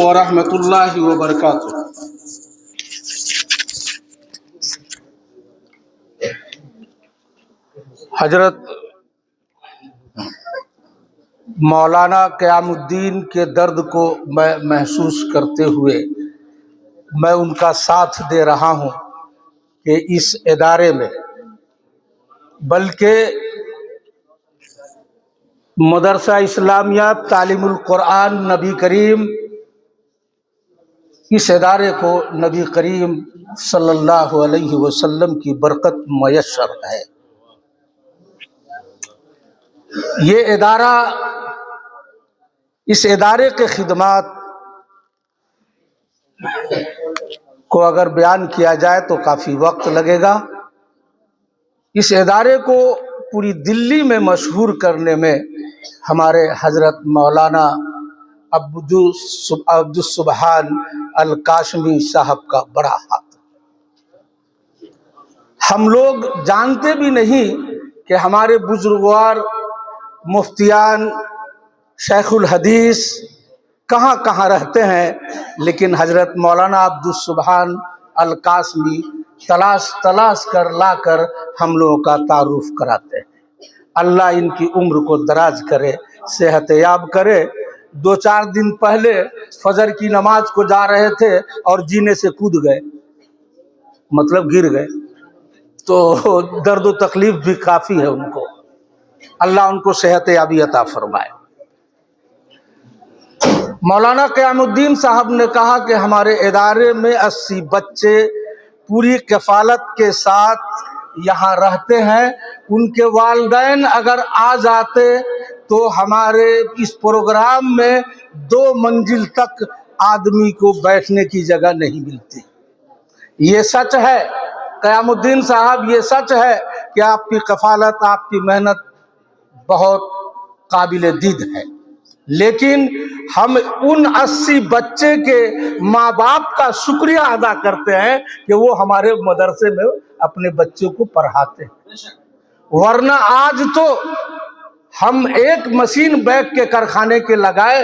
ورحمۃ اللہ وبرکاتہ۔ حضرت مولانا قیام الدین کے درد کو میں محسوس کرتے ہوئے میں ان کا ساتھ دے رہا ہوں کہ اس ادارے میں، بلکہ مدرسہ اسلامیہ تعلیم القرآن نبی کریم، اس ادارے کو نبی کریم صلی اللہ علیہ وسلم کی برکت میسر ہے۔ یہ ادارہ، اس ادارے کے خدمات کو اگر بیان کیا جائے تو کافی وقت لگے گا۔ اس ادارے کو پوری دلی میں مشہور کرنے میں ہمارے حضرت مولانا عبدالسبحان القاسمی صاحب کا بڑا ہاتھ۔ ہم لوگ جانتے بھی نہیں کہ ہمارے بزرگوار مفتیان شیخ الحدیث کہاں کہاں رہتے ہیں، لیکن حضرت مولانا عبدالسبحان القاسمی تلاش کر لا کر ہم لوگوں کا تعارف کراتے ہیں۔ اللہ ان کی عمر کو دراز کرے، صحت یاب کرے۔ 2-4 دن پہلے فجر کی نماز کو جا رہے تھے اور جینے سے کود گئے، مطلب گر گئے، تو درد و تکلیف بھی کافی ہے ان کو۔ اللہ ان کو صحت یابی عطا فرمائے۔ مولانا قیام الدین صاحب نے کہا کہ ہمارے ادارے میں 80 بچے پوری کفالت کے ساتھ یہاں رہتے ہیں۔ ان کے والدین اگر آ جاتے تو ہمارے اس پروگرام میں 2 منزل تک آدمی کو بیٹھنے کی جگہ نہیں ملتی۔ یہ سچ ہے قیام الدین صاحب، یہ سچ ہے کہ آپ کی کفالت، آپ کی محنت بہت قابل دید ہے، لیکن ہم ان 80 بچے کے ماں باپ کا شکریہ ادا کرتے ہیں کہ وہ ہمارے مدرسے میں اپنے بچوں کو پڑھاتے ہیں، ورنہ آج تو ہم ایک مشین بیگ کے کارخانے کے لگائے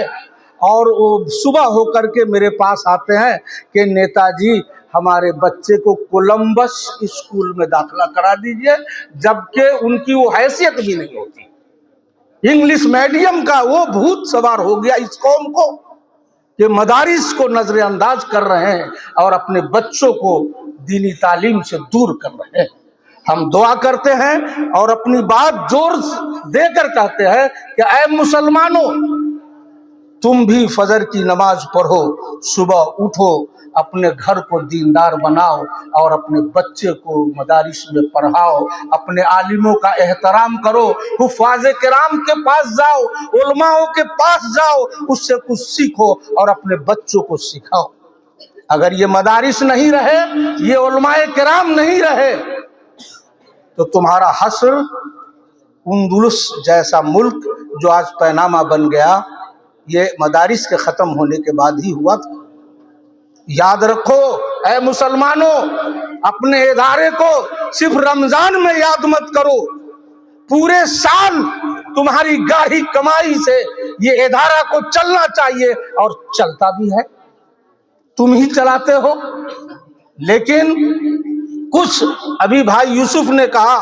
اور وہ صبح ہو کر کے میرے پاس آتے ہیں کہ نیتا جی ہمارے بچے کو کولمبس اسکول میں داخلہ کرا دیجئے، جبکہ ان کی وہ حیثیت بھی نہیں ہوتی۔ انگلش میڈیم کا وہ بھوت سوار ہو گیا اس قوم کو کہ مدارس کو نظر انداز کر رہے ہیں اور اپنے بچوں کو دینی تعلیم سے دور کر رہے ہیں۔ ہم دعا کرتے ہیں اور اپنی بات زور دے کر کہتے ہیں کہ اے مسلمانوں، تم بھی فجر کی نماز پڑھو، صبح اٹھو، اپنے گھر کو دیندار بناؤ اور اپنے بچے کو مدارس میں پڑھاؤ، اپنے عالموں کا احترام کرو، حفاظ کرام کے پاس جاؤ، علماؤں کے پاس جاؤ، اس سے کچھ سیکھو اور اپنے بچوں کو سکھاؤ۔ اگر یہ مدارس نہیں رہے، یہ علماء کرام نہیں رہے، تو تمہارا حشر اندلس جیسا ملک جو آج پینامہ بن گیا، یہ مدارس کے ختم ہونے کے بعد ہی ہوا تھا۔ یاد رکھو اے مسلمانوں، اپنے ادارے کو صرف رمضان میں یاد مت کرو، پورے سال تمہاری گاڑی کمائی سے یہ ادارہ کو چلنا چاہیے، اور چلتا بھی ہے، تم ہی چلاتے ہو۔ لیکن کچھ ابھی بھائی یوسف نے کہا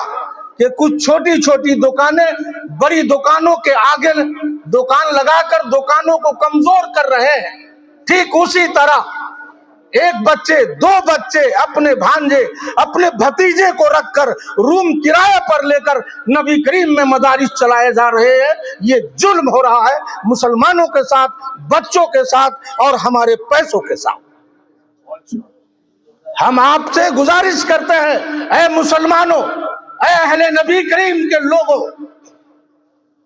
کہ کچھ چھوٹی چھوٹی دکانیں بڑی دکانوں کے آگے دکان لگا کر دکانوں کو کمزور کر رہے ہیں۔ ٹھیک اسی طرح 1 بچے 2 بچے اپنے بھانجے اپنے بھتیجے کو رکھ کر روم کرایہ پر لے کر نبی کریم میں مدارس چلائے جا رہے ہیں۔ یہ ظلم ہو رہا ہے مسلمانوں کے ساتھ، بچوں کے ساتھ اور ہمارے پیسوں کے ساتھ۔ ہم آپ سے گزارش کرتے ہیں اے مسلمانوں، اے اہل نبی کریم کے لوگوں،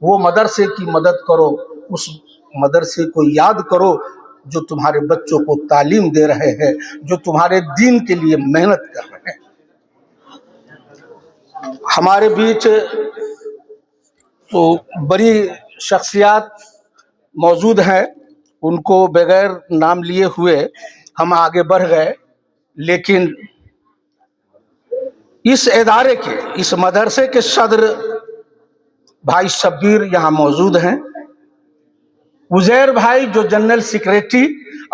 وہ مدرسے کی مدد کرو، اس مدرسے کو یاد کرو جو تمہارے بچوں کو تعلیم دے رہے ہیں، جو تمہارے دین کے لیے محنت کر رہے ہیں۔ ہمارے بیچ تو بڑی شخصیات موجود ہیں، ان کو بغیر نام لیے ہوئے ہم آگے بڑھ گئے، لیکن اس ادارے کے، اس مدرسے کے صدر بھائی شبیر یہاں موجود ہیں، عزیر بھائی جو جنرل سیکریٹری،